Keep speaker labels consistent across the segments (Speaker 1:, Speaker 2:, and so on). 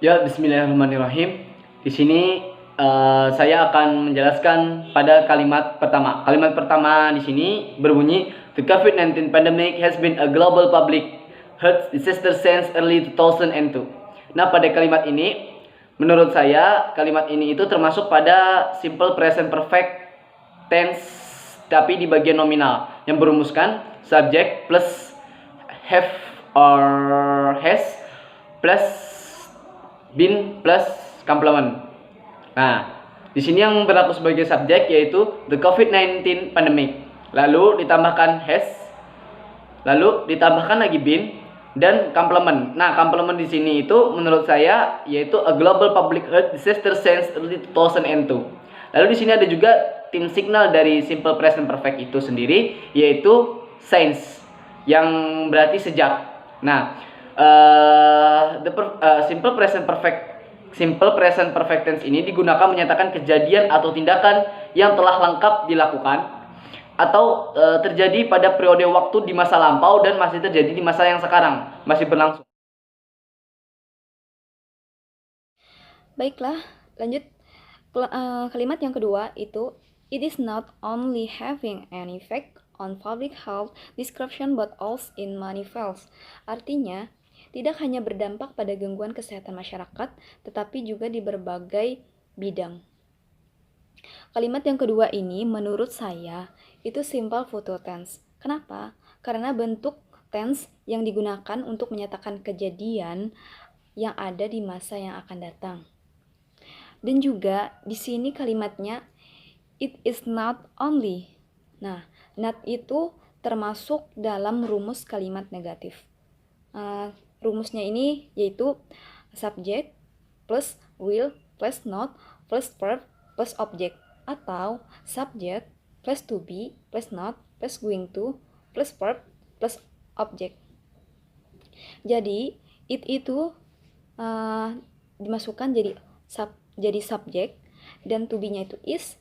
Speaker 1: Ya, bismillahirrahmanirrahim. Di sini saya akan menjelaskan pada kalimat pertama. Kalimat pertama di sini berbunyi, "The COVID-19 pandemic has been a global public health disaster since early 2002." Nah, pada kalimat ini, menurut saya, kalimat ini itu termasuk pada simple present perfect tense, tapi di bagian nominal, yang berumuskan subject plus have or has plus been plus complement. Nah, di sini yang berlaku sebagai subjek yaitu the COVID-19 pandemic. Lalu ditambahkan has, lalu ditambahkan lagi been dan complement. Nah, complement di sini itu menurut saya yaitu a global public health disaster since early 2002. Lalu di sini ada juga tim signal dari simple present perfect itu sendiri yaitu since yang berarti sejak. Nah, simple present perfect tense ini digunakan menyatakan kejadian atau tindakan yang telah lengkap dilakukan atau terjadi pada periode waktu di masa lampau dan masih terjadi di masa yang sekarang, masih berlangsung.
Speaker 2: Baiklah, lanjut. Kalimat yang kedua itu, it is not only having an effect on public health description but also in many fields. Artinya, tidak hanya berdampak pada gangguan kesehatan masyarakat, tetapi juga di berbagai bidang. Kalimat yang kedua ini menurut saya itu simple future tense. Kenapa? Karena bentuk tense yang digunakan untuk menyatakan kejadian yang ada di masa yang akan datang. Dan juga di sini kalimatnya it is not only. Nah, not itu termasuk dalam rumus kalimat negatif. Rumusnya ini yaitu subject plus will plus not plus verb plus object, atau subject plus to be plus not plus going to plus verb plus object. Jadi it itu dimasukkan jadi subjek dan to be-nya itu is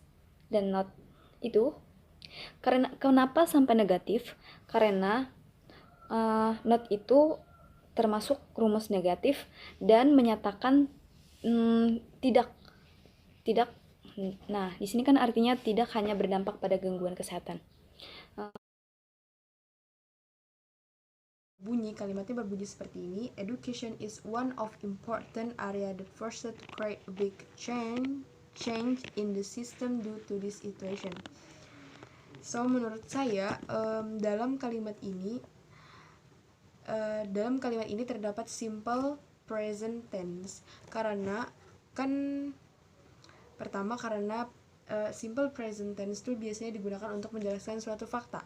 Speaker 2: dan not itu. Karena kenapa sampai negatif? Karena not itu termasuk rumus negatif dan menyatakan tidak. Nah, di sini kan artinya tidak hanya berdampak pada gangguan kesehatan.
Speaker 3: Kalimatnya berbunyi seperti ini. Education is one of important area that forced to create a big change in the system due to this situation. So menurut saya dalam kalimat ini terdapat simple present tense karena simple present tense itu biasanya digunakan untuk menjelaskan suatu fakta.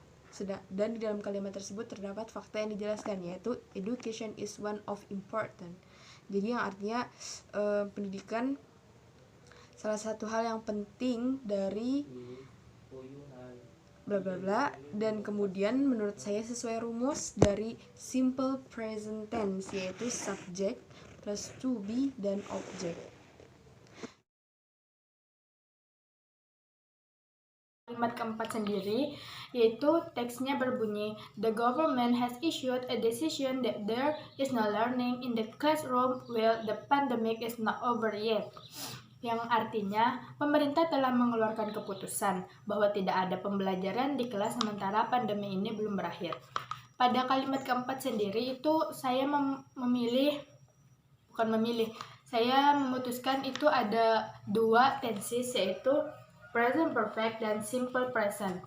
Speaker 3: Dan di dalam kalimat tersebut terdapat fakta yang dijelaskan, yaitu education is one of important. Jadi yang artinya pendidikan salah satu hal yang penting dari bla bla bla, dan kemudian menurut saya sesuai rumus dari simple present tense, yaitu subject plus to be dan object.
Speaker 4: Kalimat keempat sendiri, yaitu teksnya berbunyi, the government has issued a decision that there is no learning in the classroom while the pandemic is not over yet. Yang artinya, pemerintah telah mengeluarkan keputusan bahwa tidak ada pembelajaran di kelas sementara pandemi ini belum berakhir. Pada kalimat keempat sendiri itu saya saya memutuskan itu ada dua tenses, yaitu present perfect dan simple present.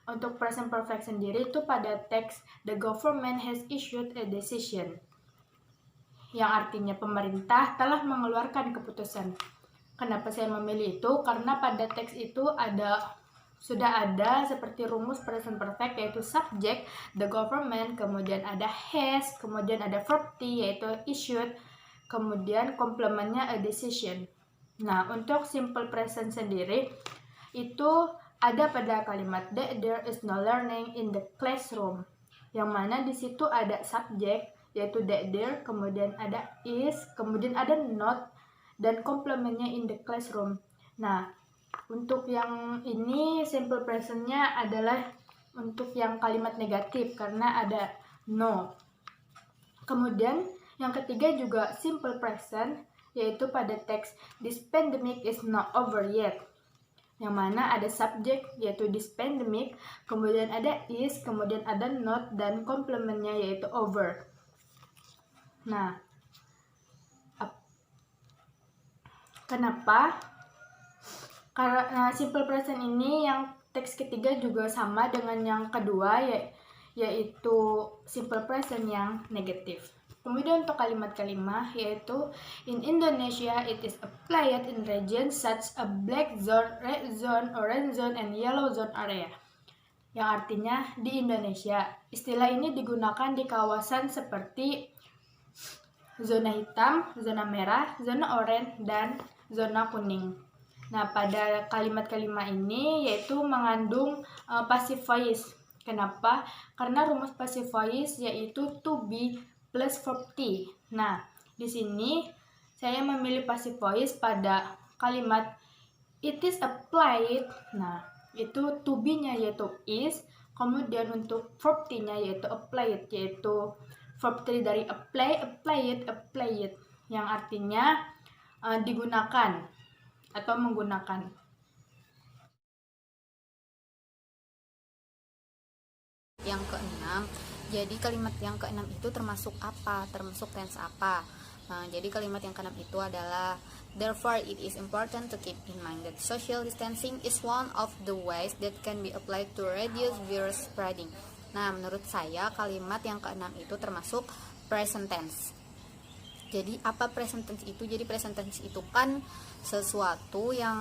Speaker 4: Untuk present perfect sendiri itu pada teks the government has issued a decision, yang artinya pemerintah telah mengeluarkan keputusan. Kenapa saya memilih itu? Karena pada teks itu sudah ada seperti rumus present perfect, yaitu subject the government, kemudian ada has, kemudian ada verb to yaitu issued, kemudian komplementnya a decision. Nah, untuk simple present sendiri itu ada pada kalimat there is no learning in the classroom, yang mana di situ ada subjek yaitu there, kemudian ada is, kemudian ada not, dan komplementnya in the classroom. Nah, untuk yang ini simple presentnya adalah untuk yang kalimat negatif karena ada no. Kemudian yang ketiga juga simple present, yaitu pada teks "This pandemic is not over yet", yang mana ada subjek yaitu this pandemic, kemudian ada is, kemudian ada not, dan komplementnya yaitu over. Nah, kenapa? Karena simple present ini yang teks ketiga juga sama dengan yang kedua, yaitu simple present yang negatif. Kemudian untuk kalimat kelima yaitu in Indonesia it is applied in regions such a black zone, red zone, orange zone, and yellow zone area. Yang artinya di Indonesia istilah ini digunakan di kawasan seperti zona hitam, zona merah, zona oranye, dan zona kuning. Nah, pada kalimat kelima ini yaitu mengandung passive voice. Kenapa? Karena rumus passive voice yaitu to be plus verb T. Nah, di sini saya memilih passive voice pada kalimat it is applied. Nah, itu to be-nya yaitu is, kemudian untuk verb T-nya yaitu applied, yaitu verb T dari apply, applied, yang artinya digunakan atau menggunakan.
Speaker 2: Yang keenam, jadi kalimat yang keenam itu termasuk apa? Termasuk tense apa? Nah, jadi kalimat yang keenam itu adalah therefore it is important to keep in mind that social distancing is one of the ways that can be applied to reduce virus spreading. Nah, menurut saya kalimat yang keenam itu termasuk present tense. Jadi apa present tense itu? Jadi present tense itu kan sesuatu yang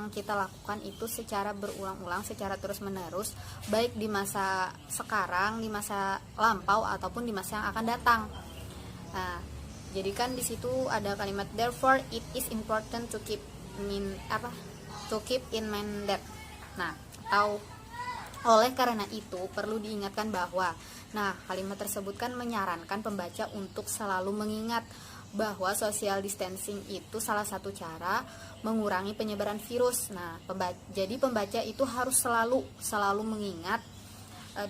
Speaker 2: kita lakukan itu secara berulang-ulang, secara terus-menerus, baik di masa sekarang, di masa lampau, ataupun di masa yang akan datang. Nah, jadi kan di situ ada kalimat therefore it is important to keep in mind that. Nah, atau oleh karena itu perlu diingatkan bahwa. Nah, kalimat tersebut kan menyarankan pembaca untuk selalu mengingat bahwa social distancing itu salah satu cara mengurangi penyebaran virus. Nah, jadi pembaca itu harus selalu mengingat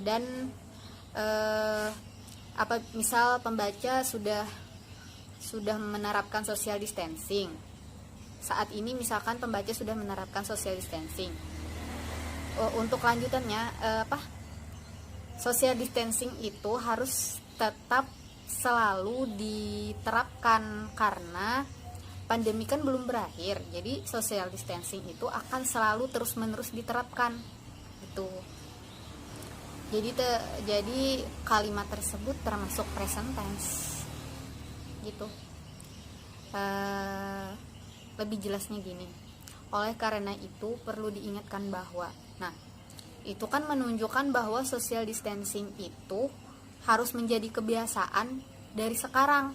Speaker 2: dan misal pembaca sudah menerapkan social distancing. Saat ini misalkan pembaca sudah menerapkan social distancing. Untuk lanjutannya social distancing itu harus tetap selalu diterapkan karena pandemi kan belum berakhir. Jadi social distancing itu akan selalu terus-menerus diterapkan. Itu. Jadi kalimat tersebut termasuk present tense. Gitu. Lebih jelasnya gini. Oleh karena itu perlu diingatkan bahwa, nah, itu kan menunjukkan bahwa social distancing itu harus menjadi kebiasaan dari sekarang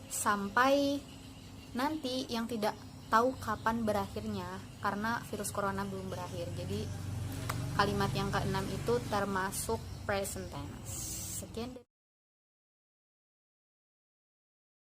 Speaker 2: sampai nanti yang tidak tahu kapan berakhirnya karena virus corona belum berakhir. Jadi kalimat yang keenam itu termasuk present tense. Sekian.